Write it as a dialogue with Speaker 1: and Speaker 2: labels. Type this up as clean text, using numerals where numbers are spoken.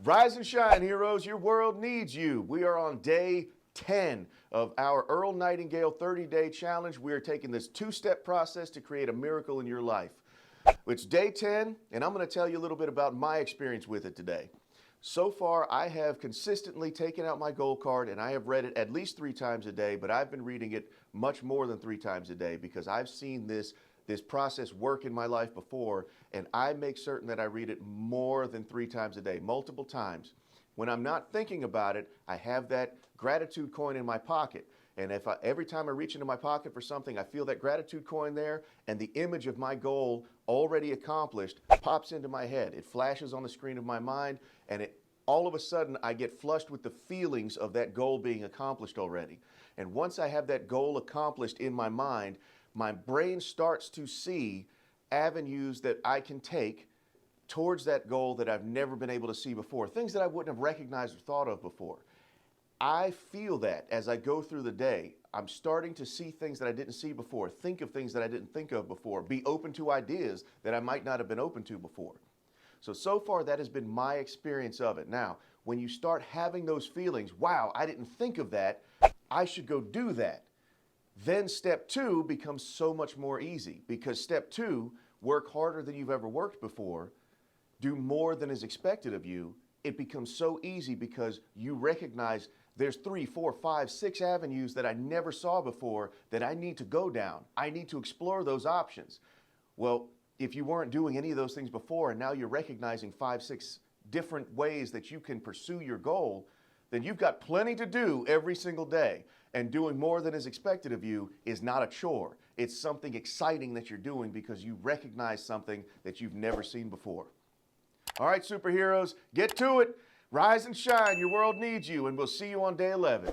Speaker 1: Rise and shine, heroes. Your world needs you. We are on day 10 of our Earl Nightingale 30-day challenge. We are taking this two-step process to create a miracle in your life. It's day 10, and I'm going to tell you a little bit about my experience with it today. So far, I have consistently taken out my goal card, and I have read it at least 3 times a day, but I've been reading it much more than 3 times a day because I've seen this process work in my life before, and I make certain that I read it more than 3 times a day, multiple times. When I'm not thinking about it, I have that gratitude coin in my pocket. And every time I reach into my pocket for something, I feel that gratitude coin there, and the image of my goal already accomplished pops into my head. It flashes on the screen of my mind, and all of a sudden, I get flushed with the feelings of that goal being accomplished already. And once I have that goal accomplished in my mind, my brain starts to see avenues that I can take towards that goal that I've never been able to see before, things that I wouldn't have recognized or thought of before. I feel that as I go through the day, I'm starting to see things that I didn't see before, think of things that I didn't think of before, be open to ideas that I might not have been open to before. So far that has been my experience of it. Now, when you start having those feelings, wow, I didn't think of that, I should go do that. Then step 2 becomes so much more easy because step 2, work harder than you've ever worked before, do more than is expected of you. It becomes so easy because you recognize there's 3, 4, 5, 6 avenues that I never saw before that I need to go down. I need to explore those options. Well, if you weren't doing any of those things before and now you're recognizing 5, 6 different ways that you can pursue your goal, then you've got plenty to do every single day. And doing more than is expected of you is not a chore. It's something exciting that you're doing because you recognize something that you've never seen before. All right, superheroes, get to it. Rise and shine. Your world needs you, and we'll see you on day 11.